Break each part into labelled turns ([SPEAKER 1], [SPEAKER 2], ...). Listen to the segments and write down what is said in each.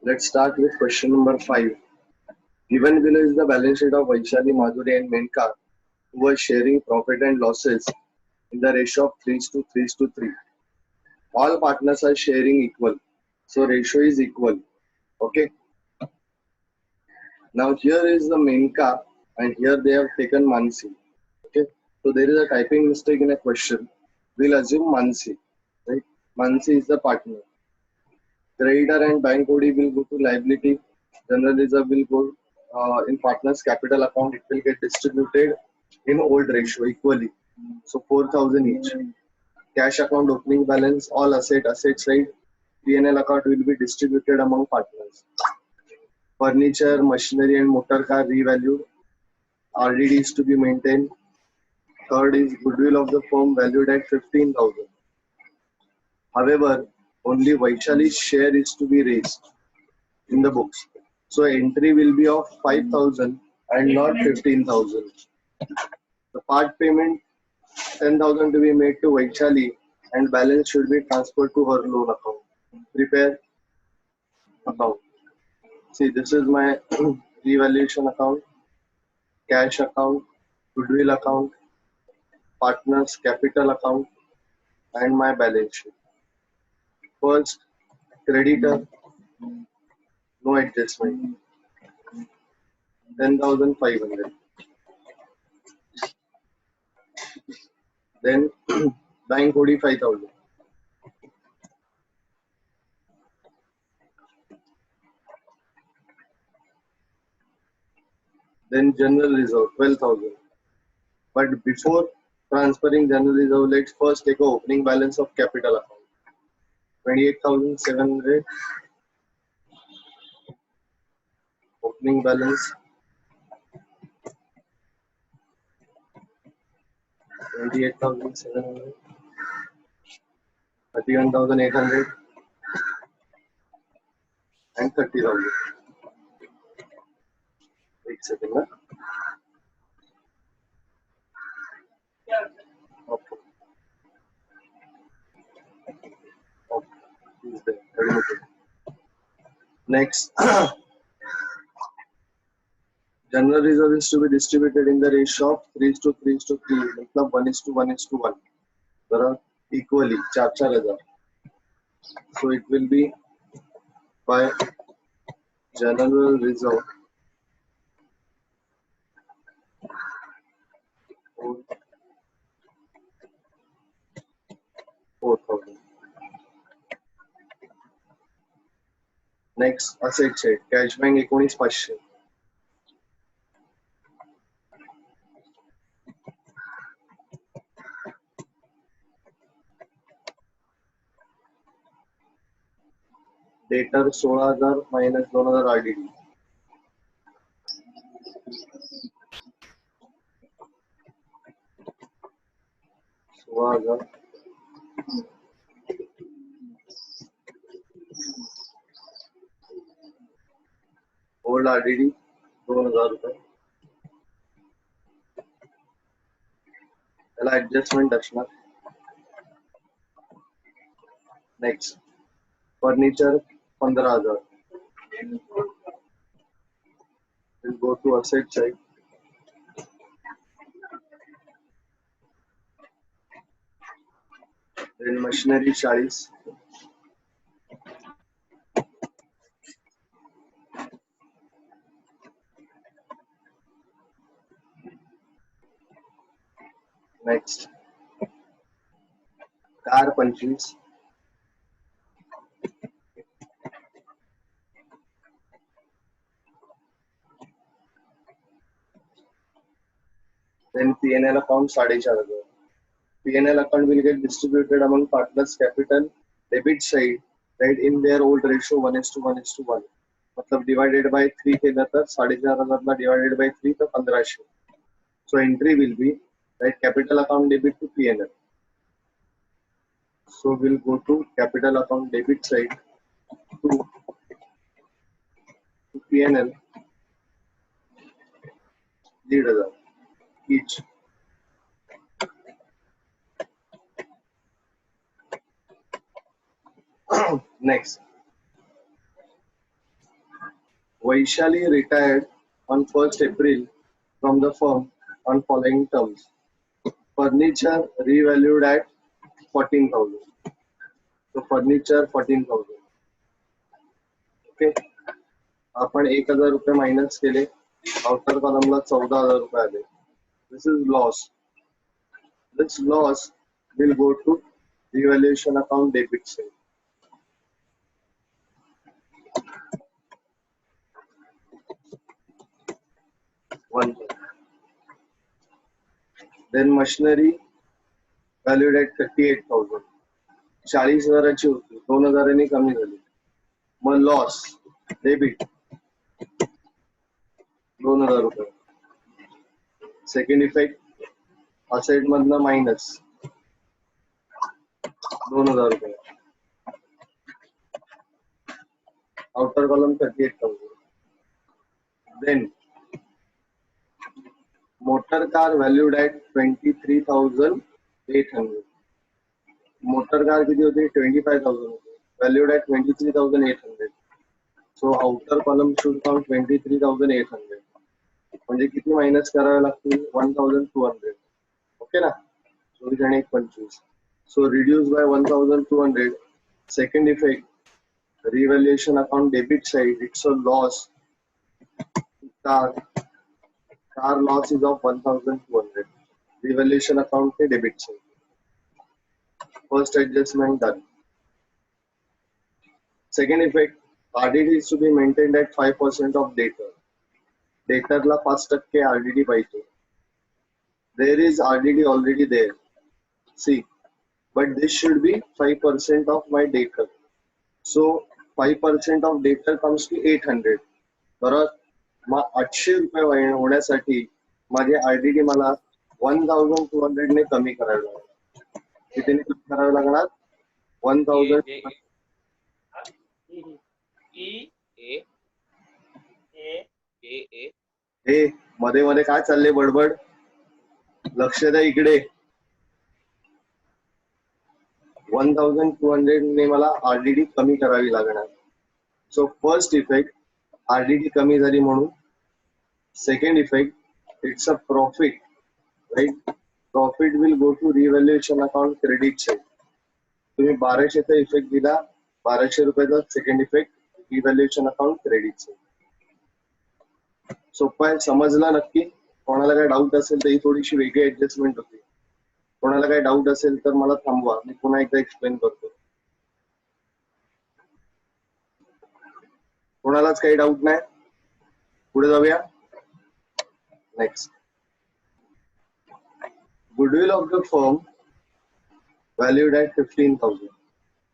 [SPEAKER 1] Let's start with question number 5. Given below is the balance sheet of Vaishali, Madhuri and Menka, who were sharing profit and losses in the ratio of 3:3:3. All partners are sharing equal. So ratio is equal. Okay. Now here is the Menka and here they have taken Mansi. Okay. So there is a typing mistake in a question. We'll assume Mansi. Right? Mansi is the partner. Creditor and bank OD will go to liability. General reserve will go in partner's capital account. It will get distributed in old ratio equally. So 4,000 each. Cash account opening balance, all asset side. P&L account will be distributed among partners. Furniture, machinery and motor car revalued. RDD is to be maintained. Third is goodwill of the firm valued at 15,000. However, only Vaishali's share is to be raised in the books. So entry will be of 5,000 and not 15,000. The part payment 10,000 to be made to Vaishali and balance should be transferred to her loan account. Prepare account. See, this is my revaluation account, cash account, goodwill account, partners capital account, and my balance sheet. First, creditor, no adjustment, 10,500. Then bank OD 5,000. Then general reserve 12,000. But before transferring general reserve, let's first take a opening balance of capital account. 28,700 opening balance. 28,700. 31,800 and 30,000. Wait a second. Huh? Okay. Okay. Is there. Next, general reserve is to be distributed in the ratio of 3:3:3. मतलब 1:1:1. There are equally 4,4,000. So it will be by general reserve 4,000. Next, asset side. Cash bank 19,500. Debtor 16,000 minus 2,000 RDD. Old RDD 2,000 रुपये. त्याला adjustment असणार. Next, furniture 15,000. We'll go to asset side. Then machinery 40. Next, car 25. Then P&L account 4,500. P&L account will get distributed among partners capital debit side, right, in their old ratio 1:1:1. मतलब divided by 3 केलं तर 4,500 divided by 3 तर 1,500. So entry will be right capital account debit to P&L. So we'll go to capital account debit side to P&L 1,500 each. Next, Vaishali retired on 1st April from the firm on following terms. Furniture revalued at 14,000. So furniture 14,000. Okay. आपण 1,000 रुपये minus केले, outer कॉलमला 14,000 रुपये आले. This is loss. This loss will go to revaluation account debit side. One. Then machinery valued at 38,000. 40,000ची होती, 2,000 कमी झाली. मग loss debit 2,000 रुपये. Second effect asset मधनं मायनस 2,000 रुपये. Outer column 38,000. Then motor car valued at 23,800. Motor car किती होती? 25,000 होती. Valued at 23,800. So outer column should count 23,800. म्हणजे किती मायनस करावे लागतील? 1,200. ओके ना? 24 आणि 25. So reduced by 1,200. Second effect, revaluation account debit side, it's a loss. Car loss is of 1,200. Revaluation account के debit side. First adjustment done. Second effect, RDD is to be maintained at 5% of debtor. Debtorला 5% RDD पाहिजे. There is RDD already there. See, but this should be 5% of my debtor. So 5% of debtor comes to 800. बरोबर? मग 800 रुपये होण्यासाठी माझे RDD मला 1,200 ने कमी करावे लागणार. कितीने कमी करावे लागणार? 1,000. हे मध्ये मध्ये काय चालले बडबड? लक्ष द्या इकडे. 1,200 ने मला RDD कमी करावी लागणार. सो फर्स्ट इफेक्ट RDD कमी झाली म्हणून. Second effect, it's a profit, right? Profit will go to revaluation account credit side. तुम्ही 1,200चा इफेक्ट दिला, 1,200 रुपयाचा second effect revaluation account credit side. सोपं आहे, समजला नक्की? कोणाला काय डाऊट असेल तर ही थोडीशी वेगळी ऍडजस्टमेंट होती. कोणाला काही डाऊट असेल तर मला थांबवा, मी पुन्हा एकदा एक्सप्लेन करतो. कोणालाच काही डाऊट नाही? पुढे जाऊया. Next, goodwill of the firm valued at 15,000.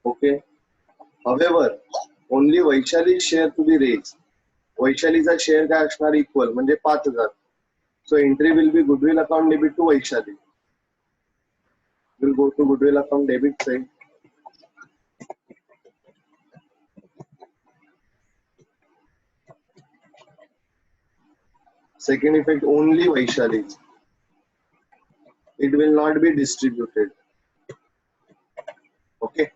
[SPEAKER 1] Okay. However, only Vaishali's share to be raised. वैशालीचा शेअर काय असणार? इक्वल, म्हणजे 5,000. So entry will be goodwill account debit to Vaishali. Will go to goodwill account debit side. Second effect, only Vaishali's. It will not be distributed. Okay.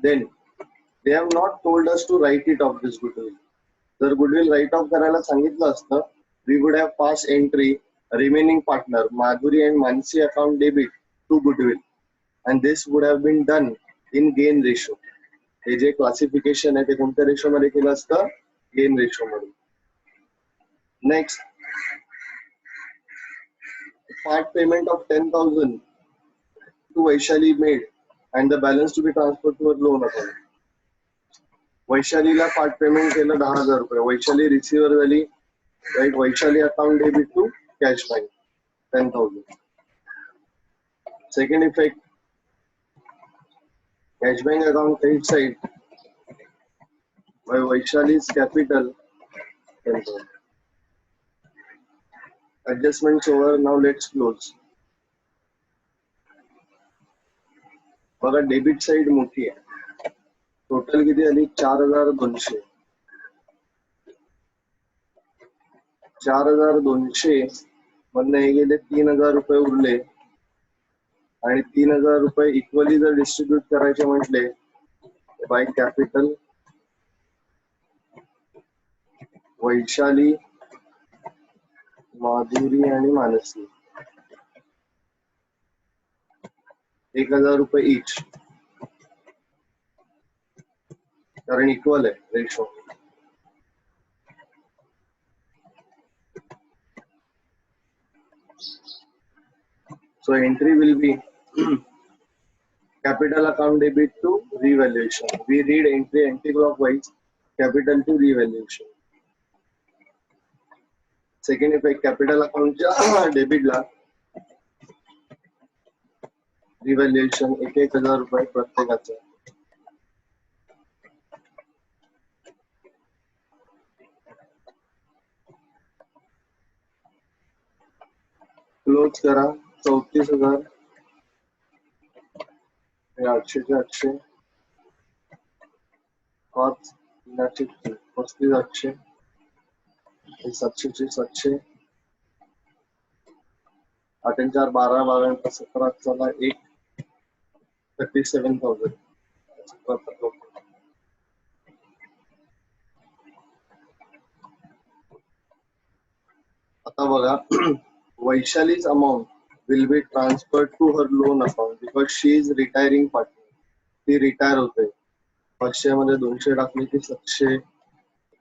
[SPEAKER 1] Then they have not told us to write it off this goodwill. जर goodwill write off करायला सांगितलं असतं, we would have passed entry remaining partner Madhuri and Mansi account debit to goodwill, and this would have been done in gain ratio. हे जे classification आहे ते कोणत्या ratio मध्ये केलं असतं? गेन रेशो मध्ये. Next, part payment of 10,000 to Vaishali made and the balance to be transferred to her loan account. वैशालीला पार्ट पेमेंट केलं 10,000 रुपये. वैशाली रिसिव्हर झाली, right? Vaishali account debit to cash bank 10,000. Second effect, cash bank account credit side by Vaishali's capital 10,000. Adjustments over. Now let's close. बघा debit side मोठी आहे. Total किती आली? 4,200. 4,200 मधनं हे गेले 3,000 रुपये उरले, आणि 3,000 रुपये इक्वली जर डिस्ट्रीब्यूट करायचे म्हटले बाय कॅपिटल वैशाली, माधुरी आणि मानसी 1000 रुपये इच, कारण इक्वल आहे ratio. So entry will be capital account debit to revaluation. We read entry anti-clockwise, capital to revaluation. Second effect, capital account debit La revaluation 1000 रुपये प्रत्येकाचं. क्लोज करा 34,000, 800चे 800, 5, 300, 35,800, 700चे 700, 8 आणि 4 12, 12 आणि 17 चला 37,000. आता बघा, Vaishali's amount will be transferred to her loan account because she is retiring partner. ती retire होते. 500 मध्ये 200 टाकली की 700.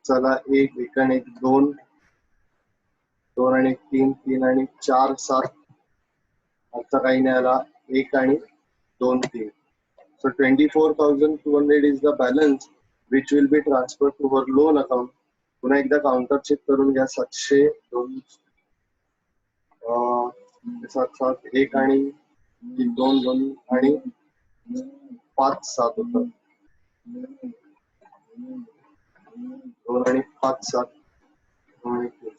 [SPEAKER 1] चला 1, 1 आणि 1 2, 2 आणि 1 3, 3 आणि 4 7. आता काही नाही आला 1 आणि 2 3. So 24,200 is the balance which will be transferred to her loan account. पुन्हा एकदा काउंटर चेक करून घ्या. 700 2 7 7 1 आणि 2 2 आणि 5 7 होतं. 2 आणि 5 7.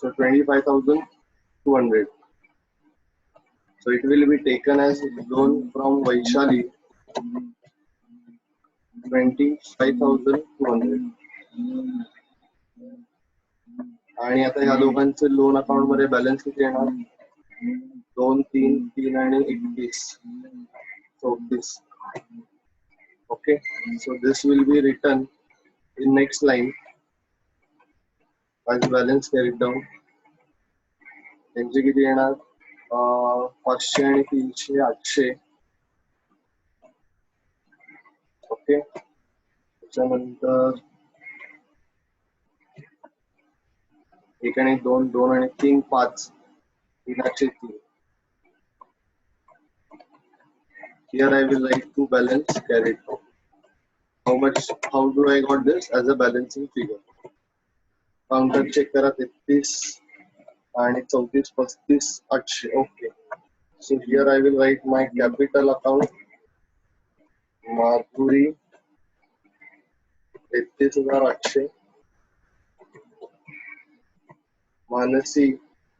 [SPEAKER 1] So 25,200. So it will be taken as loan from Vaishali 25,200. आणि आता या दोघांचे लोन अकाउंट मध्ये बॅलन्स किती येणार? 2 3 3 आणि 21 34. Okay, so this will be written in next line as balance carried down. त्यांचे किती येणार? 500 आणि 300 800. ओके, त्याच्यानंतर 1 आणि 2 2 आणि 3 5 303. Here I will write to balance carried down. How do I got this as a balancing figure? Counter check करा 33 आणि 34 35 800. Okay, so here I will write my capital account. माधुरी 33,800, मानसी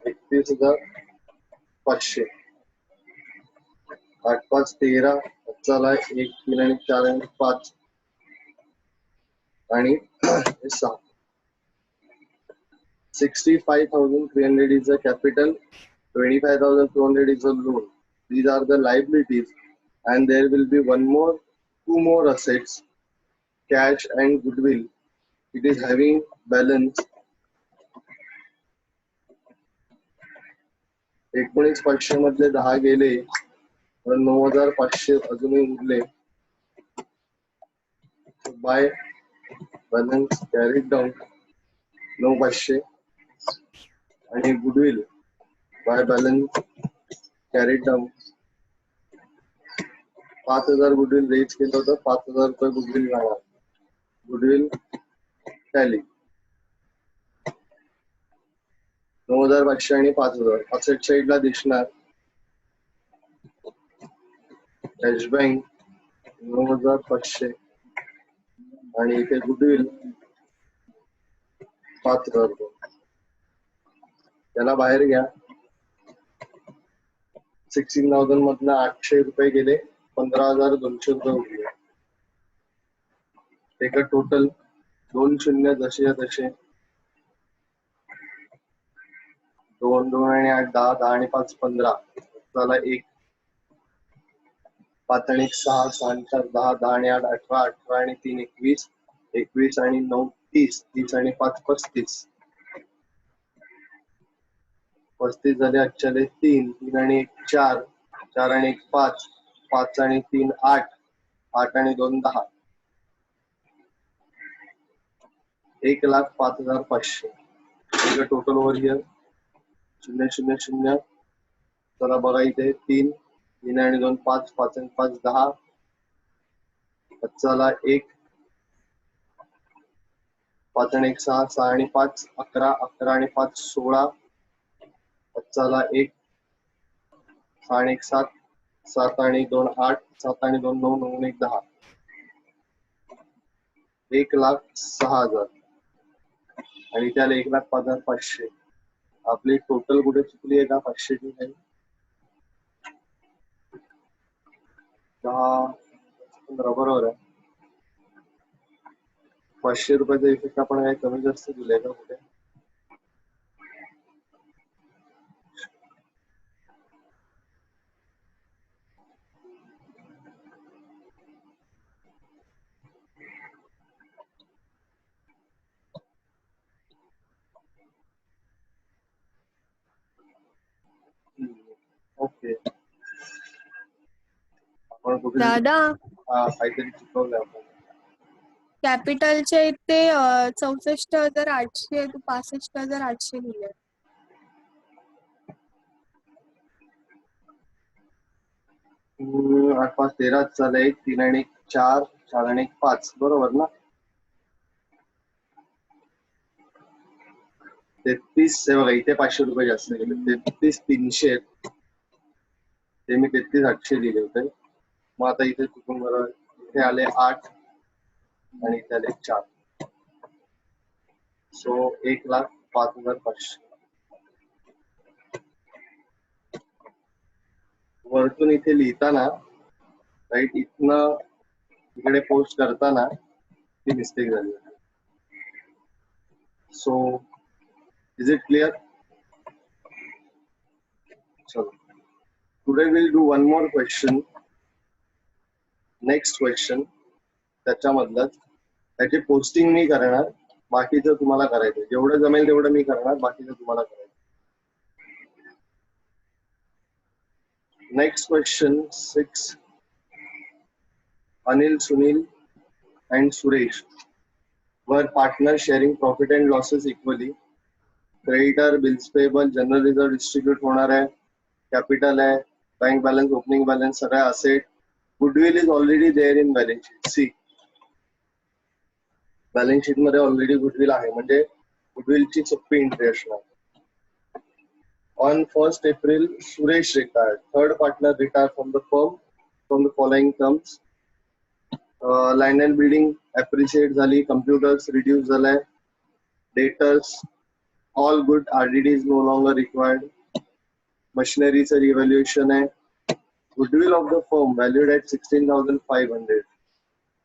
[SPEAKER 1] 31,500, 8 5 13, चला 1 3 आणि 4 आणि 5 आणि 6. 65,300 is the capital, 25,200 is the loan. These are the liabilities, and there will be two more assets, cash and goodwill. It is having balance 19,500 मधले 10 गेले तर 9,500 अजूनही उरले. Bye balance carried down 9,500 आणि goodwill by balance carried down 5,000 goodwill raise केलं होतं. 5,000 रुपये goodwill राहणार. गुडविल टॅली 9,500 आणि 5,000 असेट साईडला दिसणार. कॅश बँक 9,500 आणि इथे गुडविल 5,000 रुपये. त्याला बाहेर घ्या. 16,000 मधनं 800 रुपये गेले, 15,200 रुपये उरले. एक टोटल 2 शून्य जसे तसे 2 2 आणि 8 10 10 आणि 5 15. चला 1 5 आणि 1 6 6 आणि 4 10 10 आणि 8 18 18 आणि 3 21 21 आणि 9 30 30 आणि 5 35. 35 झाले, 3, 3 आणि 1 4, 4 आणि 1 5, 5 आणि 3 8, 8 आणि 2 10, 1,05,500. Total over here 0 0 0. चला बघा इथे 3, 3 आणि 2 5, 5 आणि 5 10, चला 1, 5 आणि 1 6, 6 आणि 5 11, 11 आणि 5 16, चला 1, 6 आणि 1 7, 7 आणि 2 8, 7 आणि 2 9, 9 आणि 1 10, 1,06,000 आणि त्याला 1,05,500. आपली टोटल कुठे चुकली आहे का? 500 ची नाही, 10 15 बरोबर आहे. 500 रुपयाचा इफेक्ट आपण काही कमी जास्त दिलाय का कुठे? ओके, आपण कुठे
[SPEAKER 2] दादा
[SPEAKER 1] काहीतरी चुकवलंय आपण.
[SPEAKER 2] कॅपिटलच्या इथे 64,800 65,800 लिहिले.
[SPEAKER 1] 8 5 13 चाल 1 3 आणि 1 4, 4 आणि 1 5 बरोबर ना? 33 हे बघा इथे 500 रुपये जास्त गेले, 33,300 ते मी 33,800 दिले होते. मग आता इथे चुकून बरोबर इथे आले 8 आणि इथे आले 4, सो 1,05,500. वरतून इथे लिहिताना राईट इथनं इकडे पोस्ट करताना ती मिस्टेक झाली. So is it clear? चलो today will do one more question. Next question त्याच्यामधलंच, त्याची पोस्टिंग मी करणार, बाकीचं तुम्हाला करायचं. जेवढं जमेल तेवढं मी करणार, बाकीचं तुम्हाला करायचं. Next question 6. Anil, Sunil and Suresh were partners sharing profit and losses equally. Creditor, bills payable, general reserve distribute होणार आहे, capital आहे, bank balance, opening balance, सगळ्या asset. Goodwill is already there in balance sheet. See, balance sheet मध्ये already goodwill आहे, म्हणजे goodwill ची सोपी entry असणार. On 1st April, Suresh retired. Third partner retired from the firm from the following terms. Land and building appreciate झाली, computers reduce झालाय, debtors all good, RDD is no longer required, machinery चं revaluation आहे, goodwill of the firm valued at 16,500.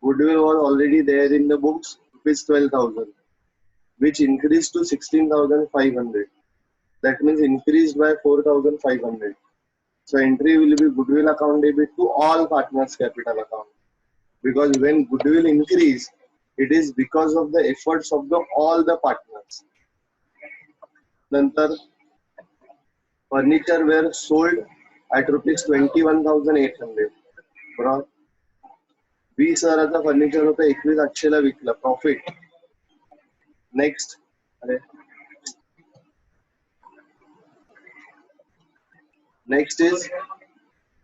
[SPEAKER 1] Goodwill was already there in the books, rupees 12,000, which increased to 16,500. That means increased by 4,500. So entry will be goodwill account debit to all partners capital account. Because when goodwill increase, it is because of the efforts of all the partners. Nantar, furniture were sold at rupees 21,800. बरोबर, 20,000चा furniture होता, 21,800 ला विकला, profit. Next, next is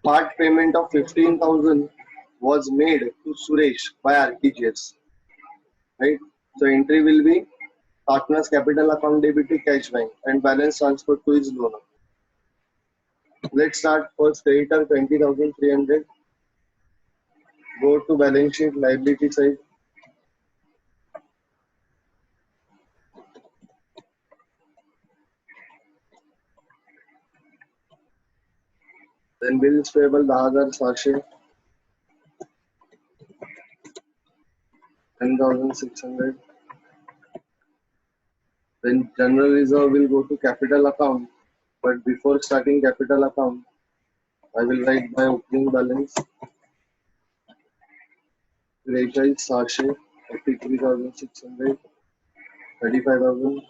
[SPEAKER 1] part payment of 15,000 was made to Suresh by RTGS, right? So entry will be partners capital account debit to cash bank and balance transfer to his loan. Let's start. First creditor 20,300. Go to balance sheet liability side. Then bills payable 10,600. 10,600. Then general reserve will go to capital account. But before starting capital account, I will write my opening balance. Credit is 600, 83,600, 35,000.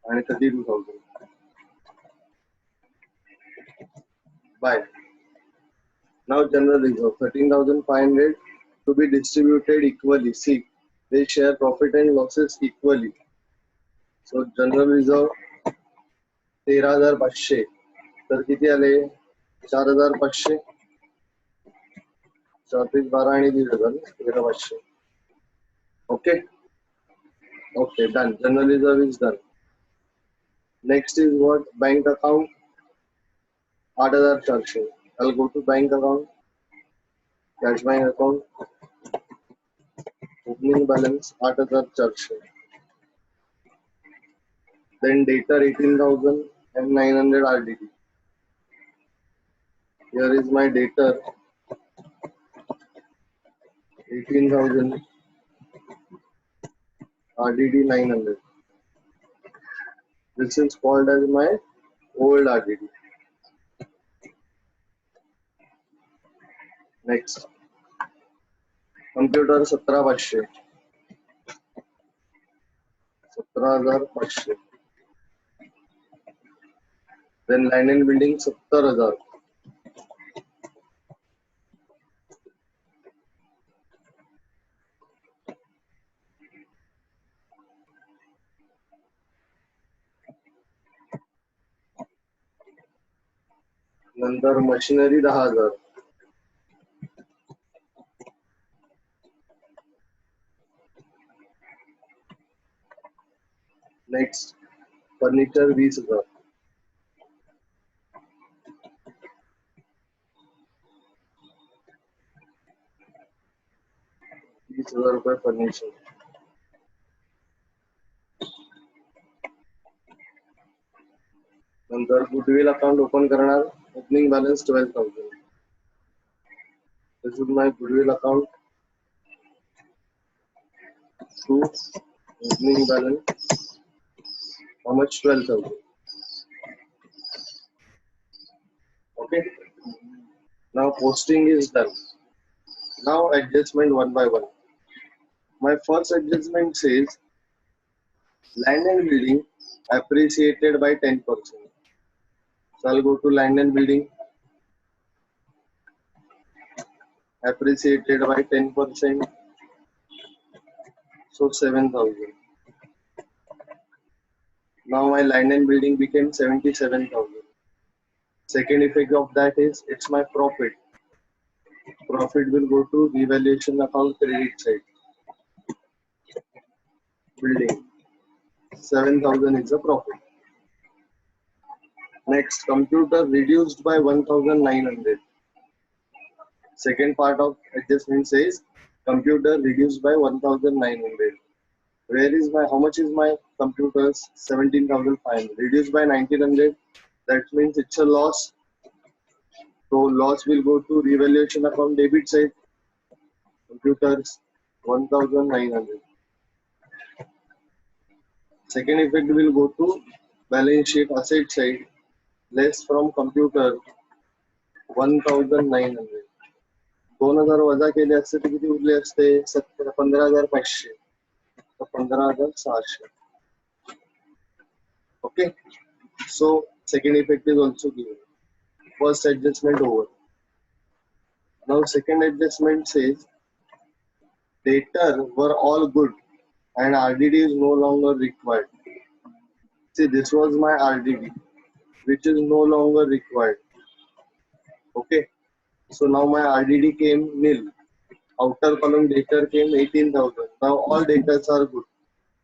[SPEAKER 1] and 32,000. Buy. Now general reserve 13,500 to be distributed equally. See, they share profit and losses equally. So general reserve 13,500 तर किती आले 4,500 4 12 आणि 1,500 13,500. Okay. Okay, done. General reserve is done. Next is what? Bank account 8,400. I'll go to bank account, cash bank account, opening balance 8,400. Then debtor 18,900 RDD. Here is my debtor 18,000 RDD 900. This is called as my old RDD. Next, computer 17,500. 17,500. Then land and building 70,000. नंतर machinery 10,000. Next, furniture 20,000. ₹20,000 furniture. नंतर goodwill account open करणार, opening balance 12,000. This is my goodwill account. To opening balance, how much? 12,000. Okay. Now posting is done. Now adjustment one by one. My first adjustment says land and building appreciated by 10%. So I'll go to land and building. Appreciated by 10%. So 7,000. Now my land and building became 77,000. Second effect of that is it's my profit. Profit will go to revaluation account credit side. Building 7,000 is a profit. Next, computer reduced by 1,900. Second part of adjustment says computer reduced by 1,900. Where is my, how much is my computers? 17,500. Reduced by 1,900. That means it's a loss. So loss will go to revaluation account debit side. Computers 1,900. Second effect will go to balance sheet asset side. Less from computer 1,900. 2,000 वजा केले असते तर किती उरले असते? 15,500. 15,600. Okay. So second effect is also given. First adjustment over. Now second adjustment says debtor were all good and RDD is no longer required. See, this was my RDD which is no longer required. Okay. So now my RDD came nil. Outer column debtor came 18,000. Now all debtors are good.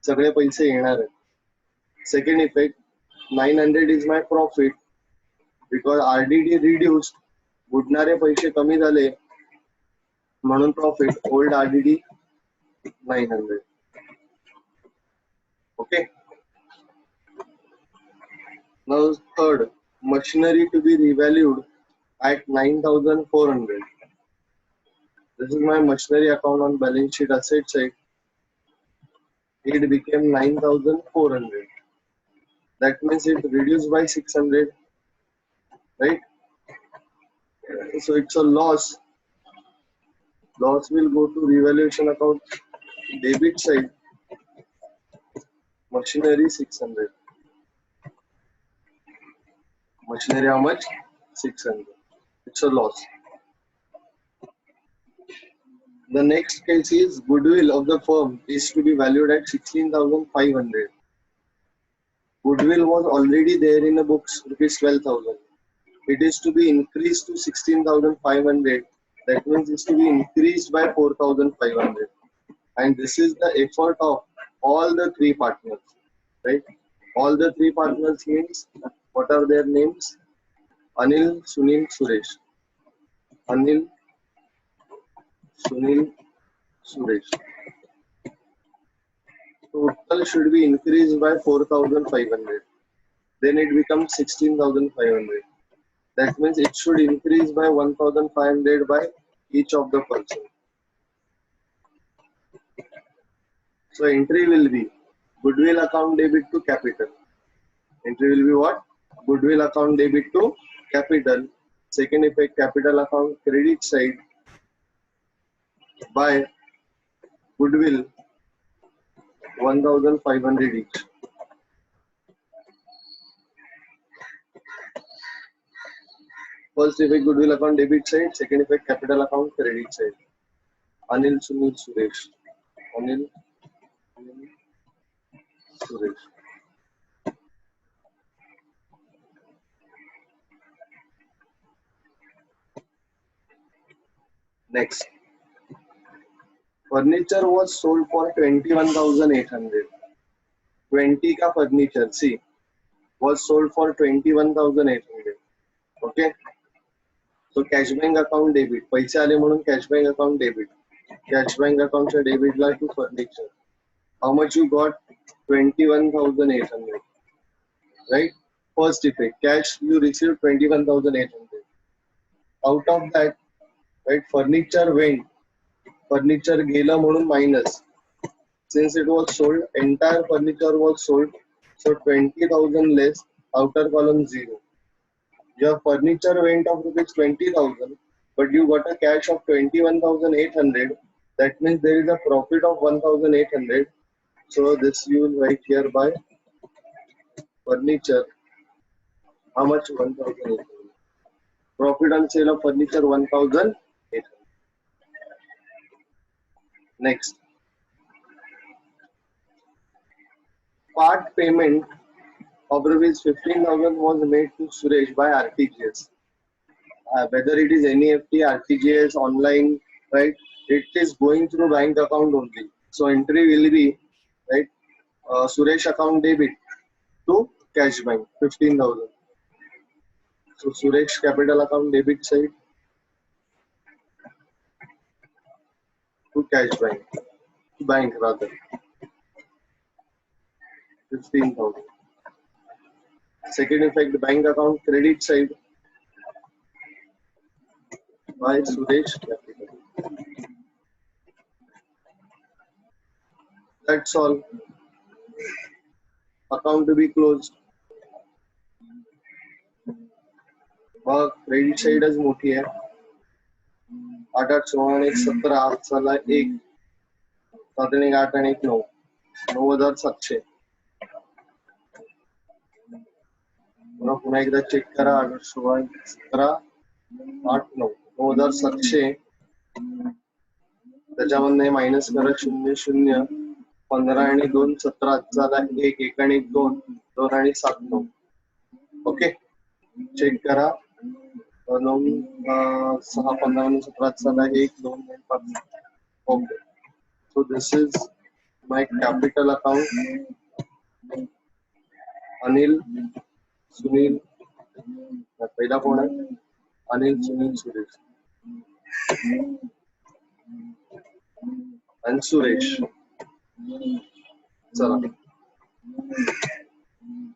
[SPEAKER 1] सगळे पैसे येणार आहेत. Second effect, 900 is my profit because RDD reduced. बुडणारे पैसे कमी झाले म्हणून profit. Old RDD 900. Okay. Now third, machinery to be revalued at 9,400. This is my machinery account on balance sheet asset side. It became 9,400. That means it reduced by 600, right? So it's a loss. Loss will go to revaluation account debit side. Machinery 600. Machinery how much? 600. It's a loss. The next case is goodwill of the firm is to be valued at 16,500. Goodwill was already there in the books, rupees 12,000. It is to be increased to 16,500. That means it's to be increased by 4,500. And this is the effort of all the three partners, right? All the three partners means, what are their names? Anil, Sunil, Suresh. Anil, Sunil, Suresh. Total should be increased by 4,500. Then it becomes 16,500. That means it should increase by 1,500 by each of the person. So entry will be goodwill account debit to capital. Entry will be what? Goodwill account debit to capital. Second effect, capital account credit side by goodwill 1,500 each. First effect, goodwill account debit side. Second effect, capital account credit side. Anil, Sunil, Suresh. Anil, Suresh. Next. Furniture was sold for 21,800. 20 का furniture, see, was sold for 21,800. Okay. So cash bank account debit. पैसे आले म्हणून cash bank account debit. Cash bank account च्या debit La to furniture. How much you got? 21,800. Right? First effect, cash you received 21,800. Out of that, right, furniture went. Furniture गेलं म्हणून minus. Since it was sold, entire furniture was sold. So 20,000 less, outer column 0. Your furniture went of rupees 20,000, but you got a cash of 21,800. That means there is a profit of 1,800. So this you will write here by furniture. How much? 1,800. Profit on sale of furniture 1,800. Next. Part payment of rupees 15,000 was made to Suresh by RTGS. Whether it is NEFT, RTGS, online, right? It is going through bank account only. So entry will be, right, Suresh account debit to cash bank 15,000. So Suresh capital account debit side to cash bank, bank rather, 15,000. Second effect, bank account credit side by Suresh capital. That's all. Account to be closed. मग credit साइडच मोठी आहे. 8 8 16 आणि 17 चला 1 7 आणि 8 आणि 1 9 9,700. पुन्हा एकदा चेक करा. 8 16 17 8 9 9,700. त्याच्यामध्ये मायनस करा 0 0 15 आणि 2 17 चला 1 1 आणि 2 2 आणि 7 9. ओके, चेक करा. 9 6 15 आणि 17 चला 1 2 5. Okay, so this is my capital account. Anil, Sunil, पहिला कोण आहे? Anil, Sunil, Suresh and Suresh. चला,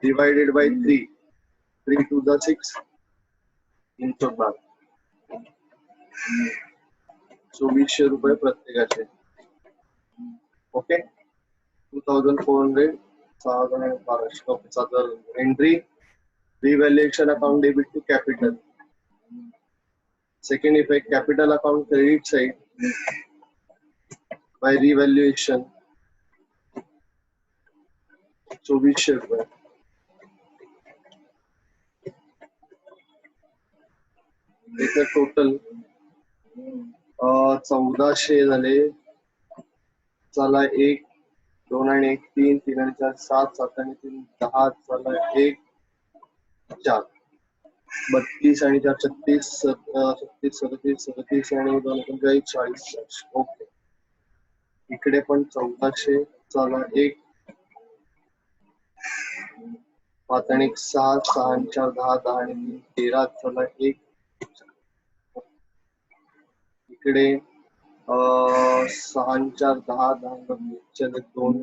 [SPEAKER 1] divided by 3. 3 to the 6 into बार. 2400 रुपये प्रत्येकाचे. Okay, 2,400 6,1200. Entry revaluation account debit to capital. Second effect, capital account credit side by revaluation 2400 रुपये. इथे total 1400 झाले. चला 1 2 आणि 1 3 3 आणि 4 7 7 आणि 3 10. चला 1 4 32 आणि 4 36 36 37 37 आणि 2 40. ओके. इकडे पण 1400. चला 1 5 आणि 6 6 आणि 4 10 10 आणि 3 13. चला 1. इकडे 6 आणि 4 10 10 चले 2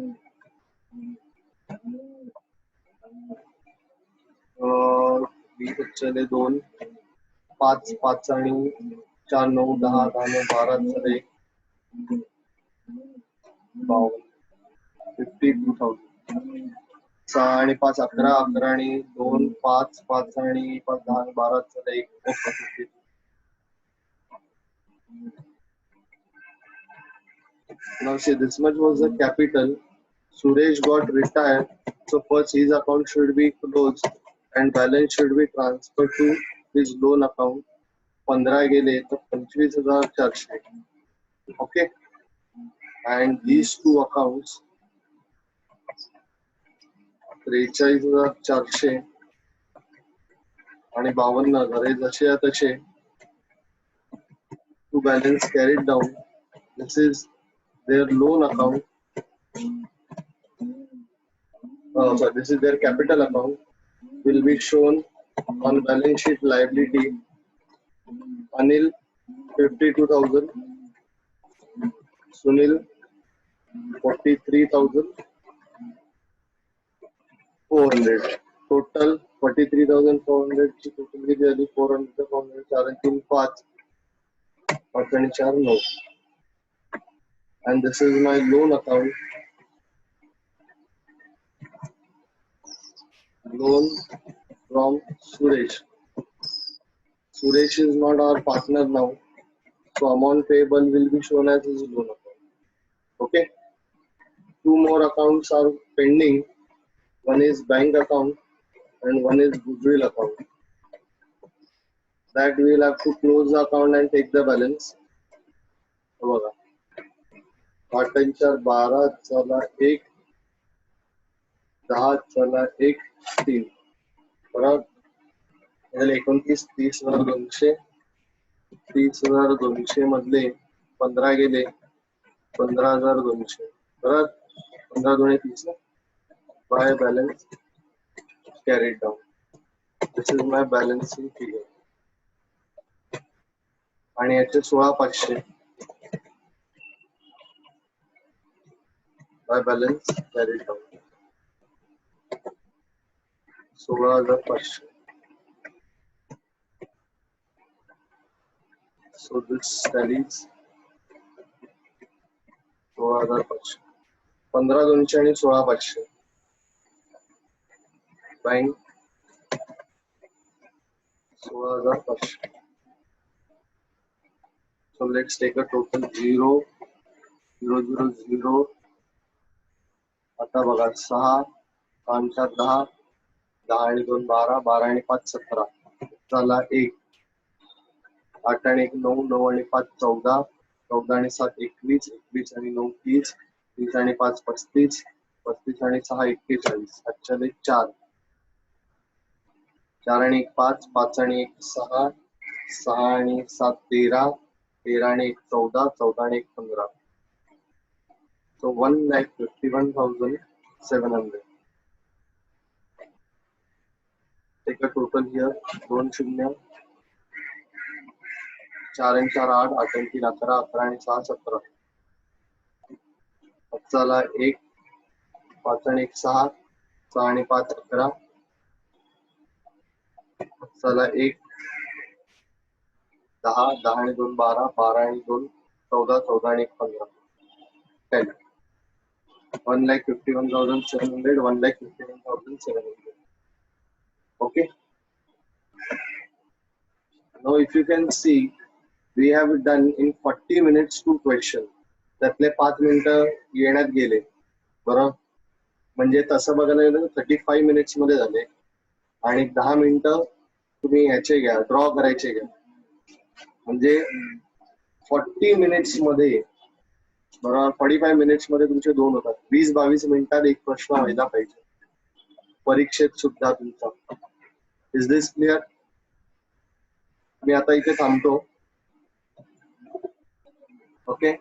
[SPEAKER 1] चले 2 5 5 आणि 4 9 10 10 12 चले 52,000. 6 आणि 5 11 11 आणि 2 5 5 आणि 5 10 आणि 12 चले 1. Okay. Now see, this much was the capital. Suresh got retired, so first his account should be closed and balance should be transferred to his loan account. 15 गेले तर 25,400. Okay, and these two accounts 43,400 आणि 52,000 हे जसे तसे to balance carried down. This is their loan account. Sorry, this is their capital account. Will be shown on balance sheet liability. Anil 52,000, Sunil 43,400. Total 43,400 ची total किती झाली? 400 400 4 आणि 3 5 5 आणि 4 9. And this is my loan account. Loan from Suresh. Suresh is not our partner now, so amount payable will be shown as his loan account. Okay. 2 more accounts are pending. One is bank account and one is goodwill account. That we will have to close the account and take the balance. बघा 8 आणि 4 12 चला 1 10 चला 1 3 परत 29 30,200 30,200 मधले 15 गेले 15,200 परत 15 2 30 by balance carried down. This is my balancing figure. आणि याचे 16,500 by balance carried down. 16,500. So this tallies 16,500. 15,200 आणि 16,500. Bank 16,500. So let's take a total 0 0 0 0. आता बघा 6 5 4 10 10 आणि 2 12 12 आणि 5 17 चला 1 8 आणि 1 9 9 आणि 5 14 14 आणि 7 21 21 आणि 9 30 30 आणि 5 35 35 आणि 6 41. अच्छा 4 4 आणि 1 5 5 आणि 1 6 6 आणि 7 13 13 आणि 1 14 14 आणि 1 15. So 1,51,700. Take a total here 2 0 4 आणि 4 8 8 आणि 3 11 11 आणि 6 17. चला 1 5 आणि 1 6 6 आणि 5 11. चला 1 10 10 आणि 2 12 12 आणि 2 14 14 आणि 1 15. 10. 1,51,700 1,51,700. Okay. Now if you can see, we have done in 40 minutes 2 questions. त्यातले 5 मिनिटं येण्यात गेले. बरोबर, म्हणजे तसं बघायला गेलं तर 35 मिनिट्स मध्ये झाले आणि 10 मिनिटं तुम्ही ह्याचे घ्या, ड्रॉ करायचे घ्या. म्हणजे 40 मिनिट्स मध्ये बरोबर 45 मिनिट्स मध्ये तुमचे 2 होतात. 20-22 मिनिटात एक प्रश्न व्हायला पाहिजे परीक्षेत सुद्धा तुमचा. Is this clear? मी आता इथे थांबतो. ओके.